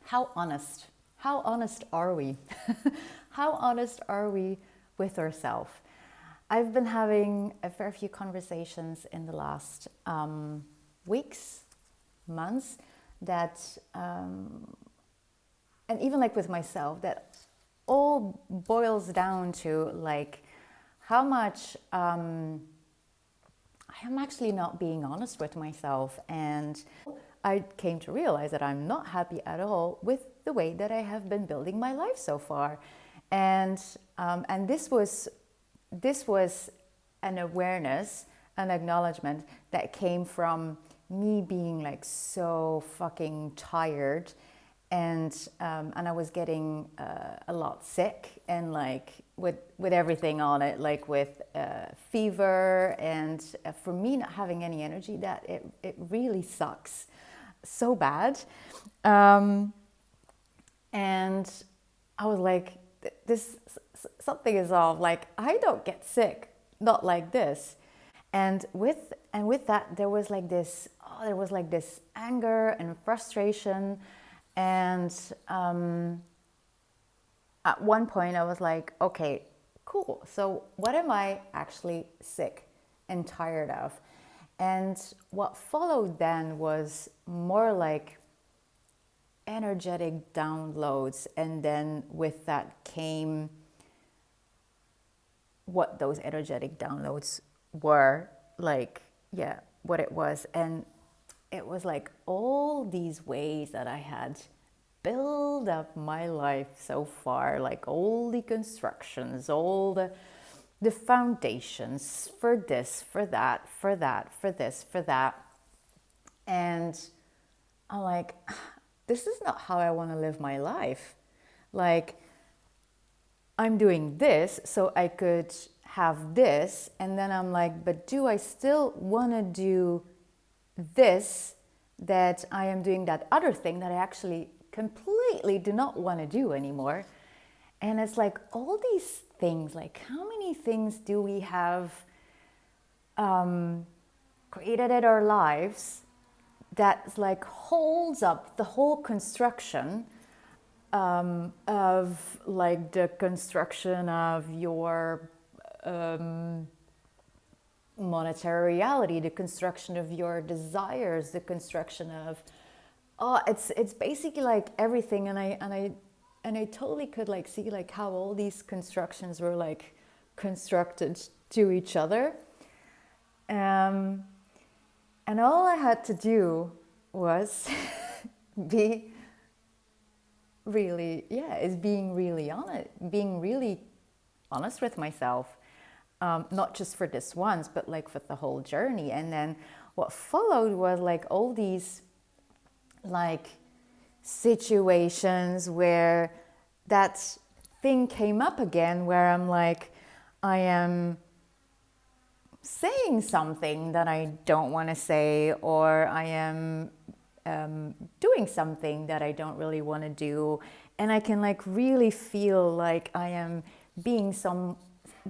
how honest are we? How honest are we with ourselves? I've been having a fair few conversations in the last weeks, months, that, and even like with myself, that all boils down to like how much I am actually not being honest with myself. And I came to realize that I'm not happy at all with the way that I have been building my life so far. And this was an awareness, an acknowledgement that came from me being like so fucking tired, and I was getting a lot sick, and like with everything on it, like with fever, and for me not having any energy, that it really sucks so bad. And I was like, this something is off. Like, I don't get sick, not like this. And with that, there was like this anger and frustration. And at one point I was like, okay, cool. So what am I actually sick and tired of? And what followed then was more like energetic downloads. And then with that came what those energetic downloads were, like, yeah, what it was. And it was like all these ways that I had built up my life so far, like all the constructions, all the foundations for this, for that, for that, for this, for that. And I'm like, this is not how I want to live my life. Like, I'm doing this so I could have this. And then I'm like, but do I still want to do this, that I am doing that other thing that I actually completely do not want to do anymore? And it's like all these things, like how many things do we have created in our lives that like holds up the whole construction of like the construction of your monetary reality, the construction of your desires, the construction of it's basically like everything. And I totally could like see like how all these constructions were like constructed to each other. And all I had to do was being really honest with myself. Not just for this once, but like for the whole journey. And then what followed was like all these like situations where that thing came up again, where I'm like, I am saying something that I don't want to say, or I am doing something that I don't really want to do. And I can like really feel like I am being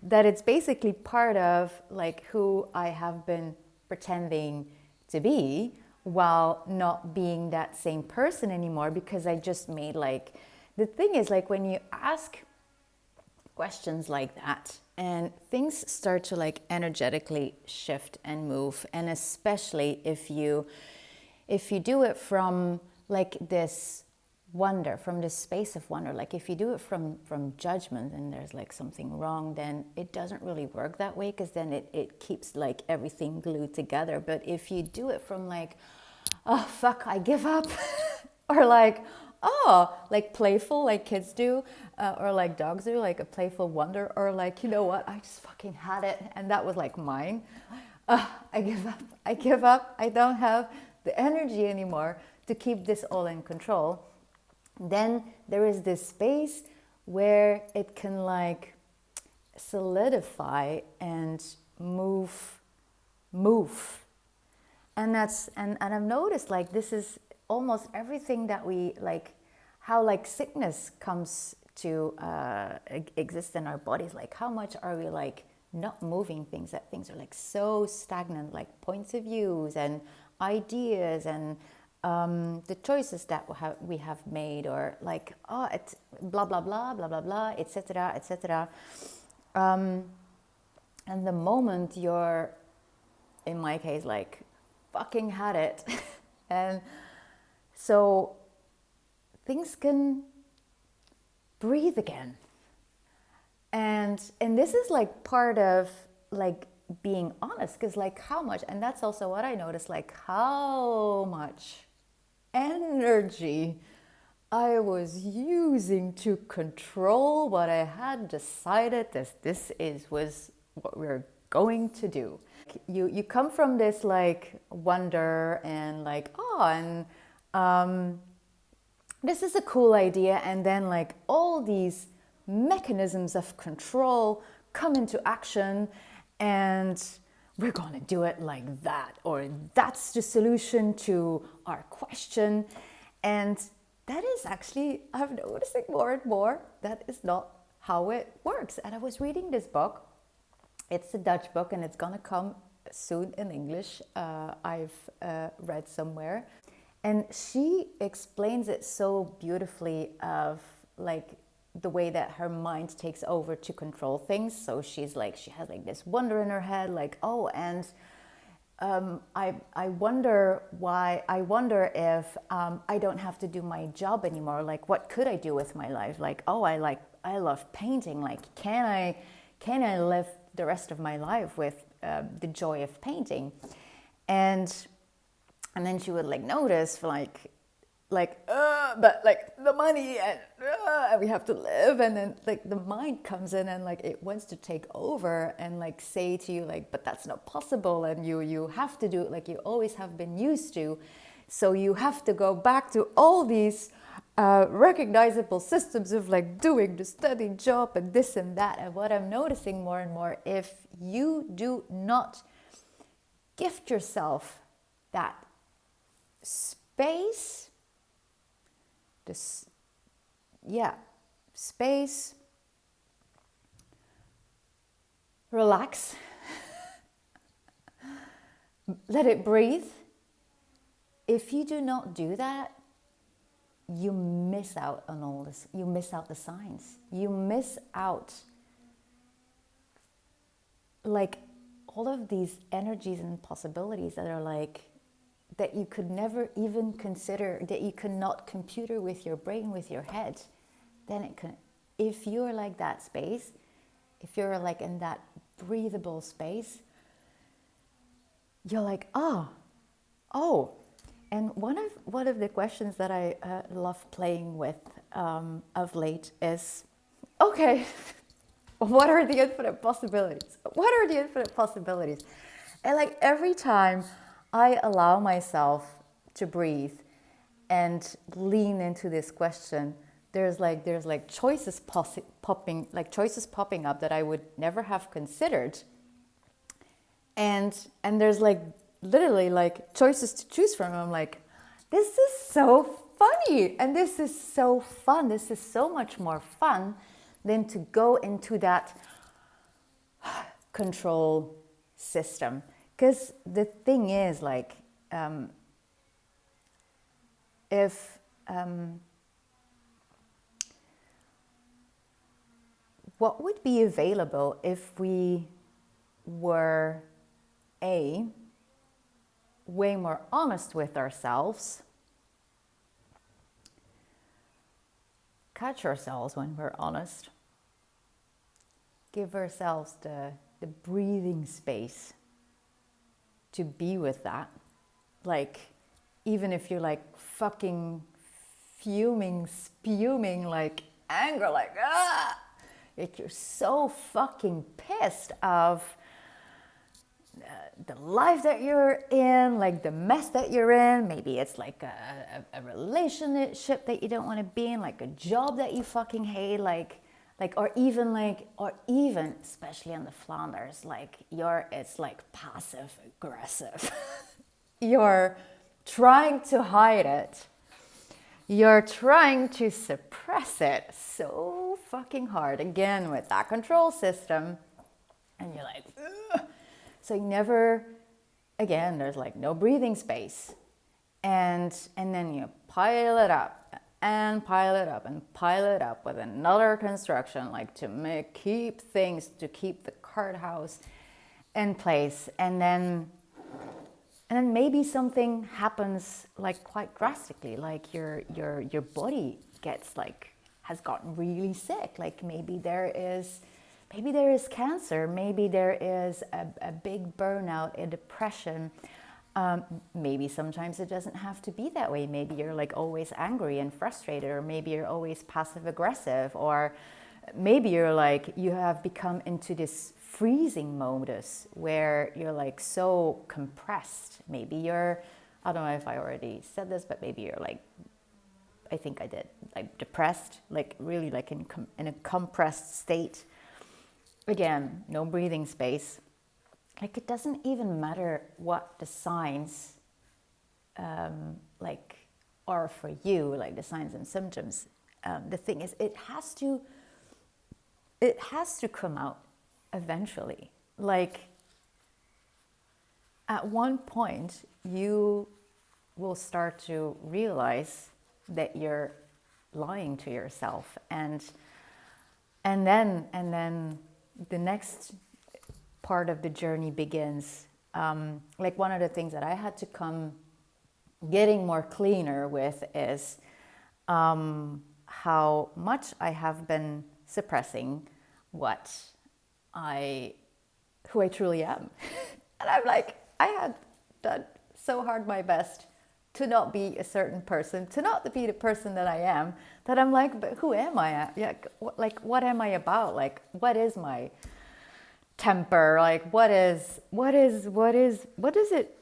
that it's basically part of like who I have been pretending to be, while not being that same person anymore, because I just made like, the thing is like when you ask questions like that and things start to like energetically shift and move, and especially if you do it from like this wonder, from this space of wonder, like if you do it from judgment and there's like something wrong, then it doesn't really work that way, because then it keeps like everything glued together. But if you do it from like, oh fuck, I give up, or like, oh, like playful, like kids do, or like dogs do, like a playful wonder, or like, you know what, I just fucking had it and that was like mine. I give up, I don't have the energy anymore to keep this all in control. Then there is this space where it can like solidify and move. And I've noticed like this is almost everything that we like, how like sickness comes to exist in our bodies. Like how much are we like not moving things, that things are like so stagnant, like points of views and ideas and the choices that we have made, or like, oh, it's blah, blah, blah, blah, blah, blah, etc., etc. And the moment you're, in my case, like, fucking had it, and so things can breathe again. And this is like part of like being honest, because like how much, and that's also what I noticed, like how much energy I was using to control what I had decided that was what we're going to do. You come from this like wonder and like, oh, and this is a cool idea, and then like all these mechanisms of control come into action, and we're gonna do it like that, or that's the solution to our question. And that is actually, I'm noticing more and more, that is not how it works. And I was reading this book. It's a Dutch book, and it's gonna come soon in English. I've read somewhere. And she explains it so beautifully, of like the way that her mind takes over to control things. So she's like, she has like this wonder in her head, like, oh, and I wonder if I don't have to do my job anymore. Like, what could I do with my life? Like, oh, I love painting. Like, can I live the rest of my life with the joy of painting? And then she would like notice but like the money, and we have to live, and then like the mind comes in and like it wants to take over and like say to you like, but that's not possible, and you have to do it like you always have been used to. So you have to go back to all these recognizable systems of like doing the steady job and this and that. And what I'm noticing more and more, if you do not gift yourself that space, space, relax, let it breathe. If you do not do that, you miss out on all this. You miss out the signs. You miss out like all of these energies and possibilities that are like, that you could never even consider, that you cannot computer with your brain, with your head. Then it can, if you're like that space, if you're like in that breathable space, you're like, oh. And one of the questions that I love playing with of late is, okay, what are the infinite possibilities? What are the infinite possibilities? And like every time I allow myself to breathe and lean into this question, there's choices popping up that I would never have considered, and there's like literally like choices to choose from. I'm like, this is so funny, and this is so fun. This is so much more fun than to go into that control system. Because the thing is, like, what would be available if we were way more honest with ourselves, catch ourselves when we're honest, give ourselves the breathing space to be with that. Like, even if you're like fucking fuming, spuming, like anger, like like you're so fucking pissed of the life that you're in, like the mess that you're in. Maybe it's like a relationship that you don't want to be in, like a job that you fucking hate, or even especially in the Flanders, like it's like passive aggressive. You're trying to hide it. You're trying to suppress it so fucking hard, again with that control system, and you're like, ugh. So you never, again, there's like no breathing space. And then you pile it up and pile it up and pile it up with another construction, like to keep the card house in place. And then maybe something happens like quite drastically, like your body gets like, has gotten really sick. Like maybe there is cancer, maybe there is a big burnout, a depression. Maybe sometimes it doesn't have to be that way. Maybe you're like always angry and frustrated, or maybe you're always passive aggressive, or maybe you're like, you have become into this freezing modus where you're like so compressed. Maybe you're, I don't know if I already said this, but maybe you're like, I think I did, like depressed, like really like in a compressed state. Again, no breathing space. Like it doesn't even matter what the signs like are for you, like the signs and symptoms. The thing is, it has to come out eventually. Like at one point, you will start to realize that you're lying to yourself, and then the next part of the journey begins. Like one of the things that I had to come getting more cleaner with is how much I have been suppressing who I truly am. And I'm like, I had done so hard my best to not be a certain person, to not be the person that I am, that I'm like, but who am I? Like, what am I about? Like, what is my temper? Like, what does it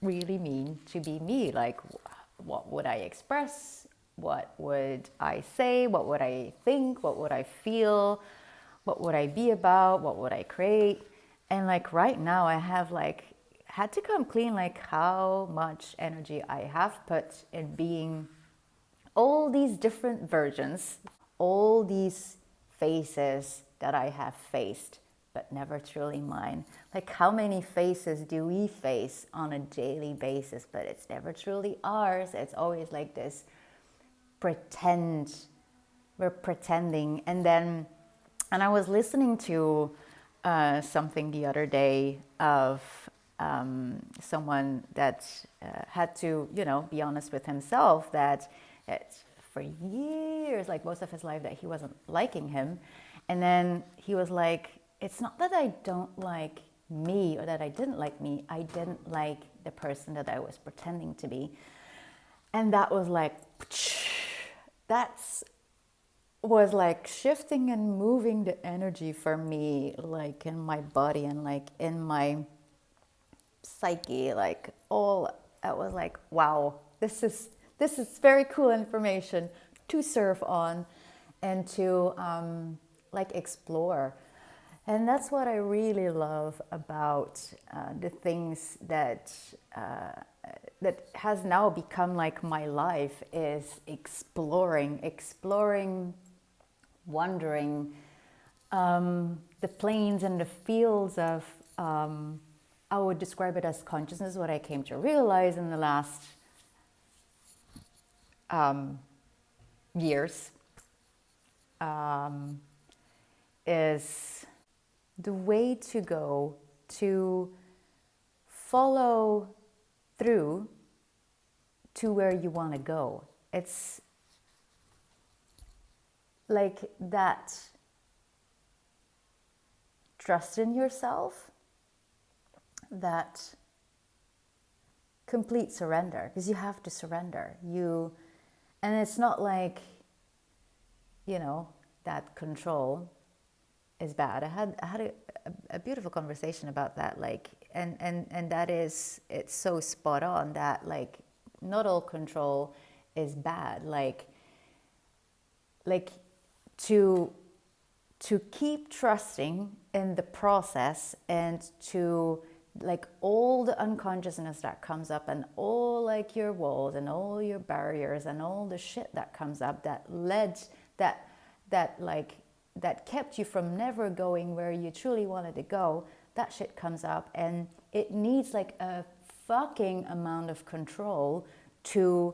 really mean to be me? Like, what would I express? What would I say? What would I think? What would I feel? What would I be about? What would I create? And like right now I have like had to come clean, like how much energy I have put in being all these different versions, all these faces that I have faced, but never truly mine. Like how many faces do we face on a daily basis, but it's never truly ours. It's always like this pretend, we're pretending. And I was listening to something the other day of someone that had to, be honest with himself that it's for years, like most of his life, that he wasn't liking him. And then he was like, it's not that I don't like me or that I didn't like me. I didn't like the person that I was pretending to be. And that was like, was like shifting and moving the energy for me, like in my body and like in my psyche, like all. I was like, wow, this is very cool information to surf on and to like explore. And that's what I really love about the things that has now become like my life, is exploring, wondering the planes and the fields of, I would describe it as consciousness. What I came to realize in the last years is the way to go to follow through to where you want to go. It's like that trust in yourself, that complete surrender, because you have to surrender. And it's not like, that control is bad. I had a beautiful conversation about that, like, and that is, it's so spot on that, like, not all control is bad. Like to keep trusting in the process, and to like all the unconsciousness that comes up, and all like your walls and all your barriers and all the shit that comes up that led that kept you from never going where you truly wanted to go. That shit comes up, and it needs like a fucking amount of control to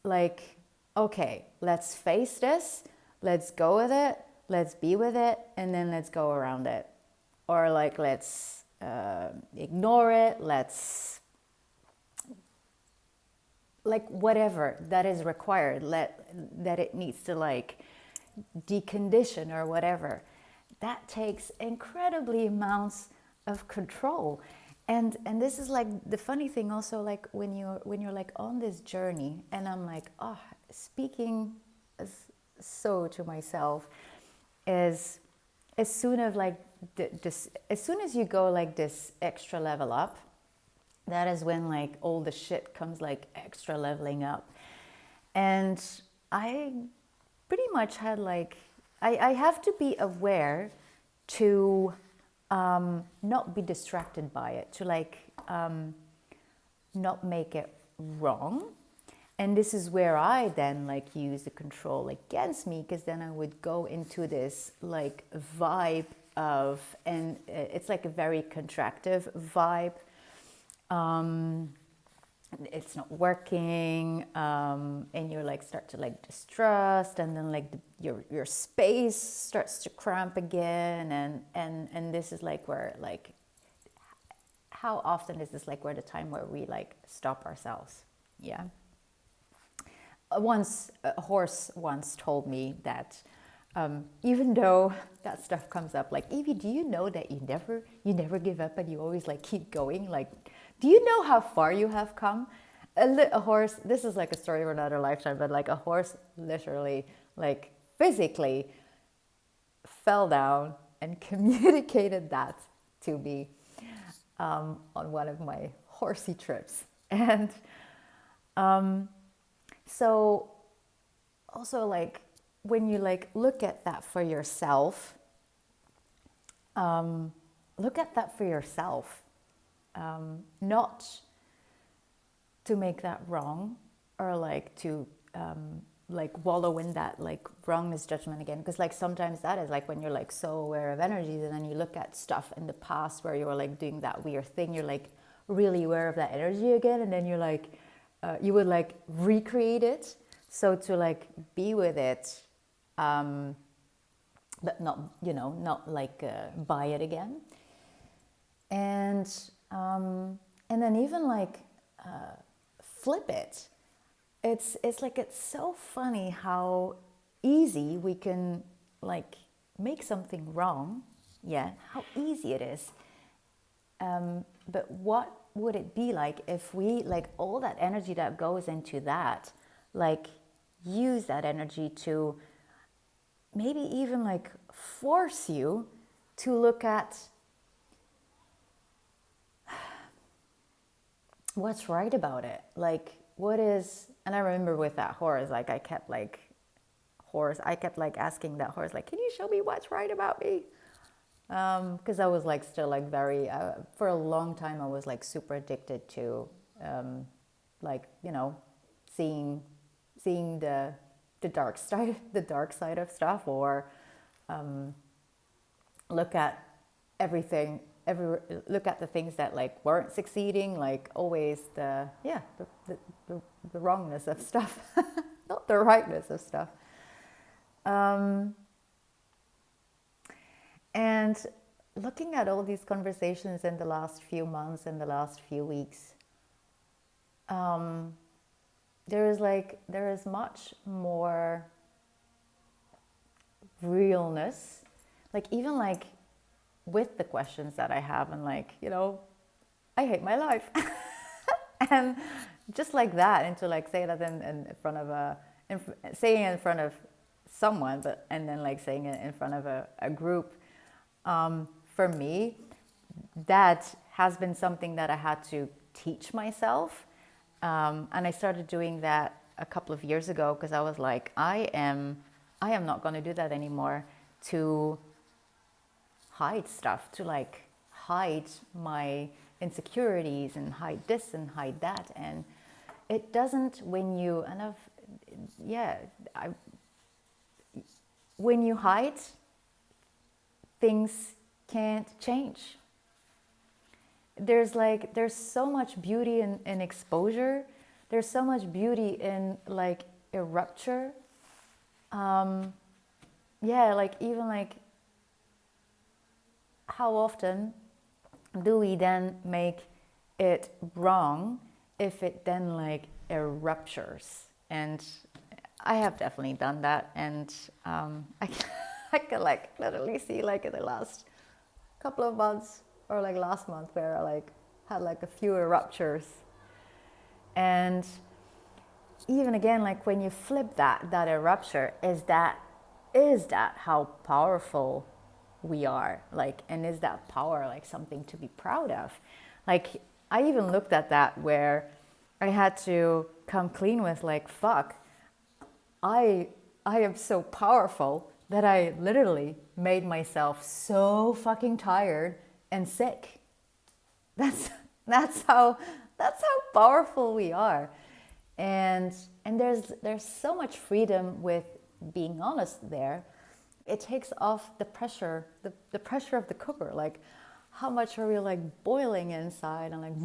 like, okay, let's face this, let's go with it, let's be with it, and then let's go around it. Or like, let's ignore it, let's, like, whatever that is required, that it needs to like decondition or whatever. That takes incredibly amounts of control. And this is like the funny thing also, like when you're like on this journey, and I'm like, oh, speaking so to myself, is as soon as like this, as soon as you go like this extra level up, that is when like all the shit comes like extra leveling up. And I pretty much had like, I have to be aware to not be distracted by it, to like not make it wrong. And this is where I then like use the control against me, because then I would go into this like vibe of, and it's like a very contractive vibe. It's not working, and you're like start to like distrust, and then like your space starts to cramp again, and this is like where like, how often is this like where the time where we like stop ourselves? Yeah. Once a horse once told me that even though that stuff comes up, like, Evie, do you know that you never give up and you always like keep going? Like, do you know how far you have come? A horse, this is like a story of another lifetime, but like a horse literally, like physically fell down and communicated that to me on one of my horsey trips. And so also like when you like look at that for yourself, not to make that wrong, or like to like wallow in that like wrongness judgment again, because like sometimes that is like when you're like so aware of energies, and then you look at stuff in the past where you were like doing that weird thing, you're like really aware of that energy again, and then you're like you would like recreate it, so to like be with it, but not, you know, not like buy it again. And then even like flip it. It's like, it's so funny how easy we can like make something wrong. Yeah, how easy it is. But what would it be like if we like all that energy that goes into that, like use that energy to maybe even like force you to look at what's right about it, like what is. And I remember with that horse, like I kept like asking that horse, like, can you show me what's right about me? Because I was like still like very for a long time I was like super addicted to like, you know, seeing the dark side of stuff, or look at everything, look at the things that like weren't succeeding, like always the wrongness of stuff, not the rightness of stuff. And looking at all these conversations in the last few months, in the last few weeks, there is much more realness, like even like with the questions that I have, and like, you know, I hate my life. And just like that, and to like say that in front of saying it in front of someone, but and then like saying it in front of a group, for me, that has been something that I had to teach myself, and I started doing that a couple of years ago, because I was like, I am not going to do that anymore, to hide stuff, to like hide my insecurities and hide this and hide that. And it doesn't, when you, and when you hide, things can't change. There's so much beauty in exposure. there's so much beauty in like a rupture. Yeah, like even like how often do we then make it wrong if it then like ruptures? And I have definitely done that, and I can like literally see like in the last couple of months or like last month where I like had like a few ruptures. And even again, like when you flip that rupture, is that how powerful we are? Like, and is that power like something to be proud of? Like, I even looked at that where I had to come clean with like, fuck, I am so powerful that I literally made myself so fucking tired and sick. That's how powerful we are. And there's so much freedom with being honest there. It takes off the pressure, the pressure of the cooker. Like, how much are we like boiling inside, and like,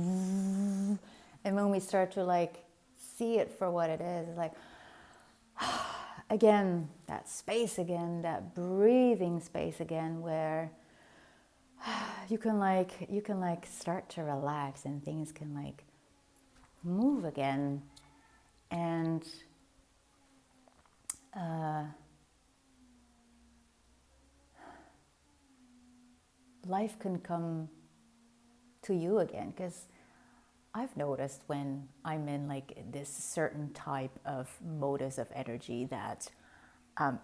and when we start to like see it for what it is, like, again, that space again, that breathing space again, where you can like start to relax and things can like move again. And life can come to you again, because I've noticed when I'm in like this certain type of modus of energy that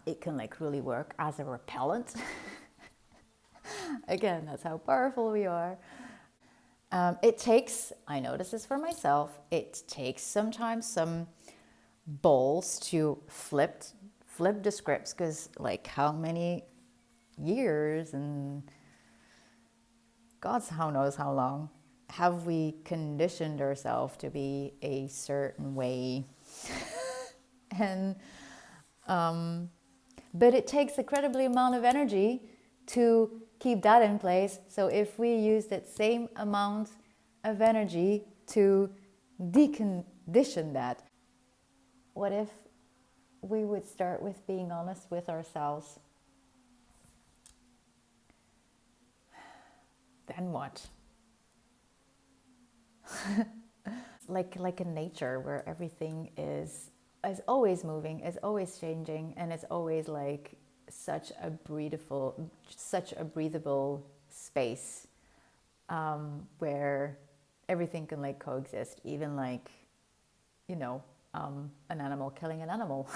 it can like really work as a repellent. Again, that's how powerful we are. It takes, I notice this for myself, it takes sometimes some balls to flip the scripts, because like how many years and God's how knows how long have we conditioned ourselves to be a certain way. And but it takes incredibly amount of energy to keep that in place. So if we use that same amount of energy to decondition that, what if we would start with being honest with ourselves? Then what? like in nature, where everything is always moving, is always changing, and it's always like such a breathable space, where everything can like coexist, even like, you know, an animal killing an animal.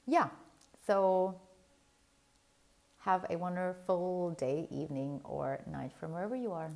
Yeah, so have a wonderful day, evening, or night from wherever you are.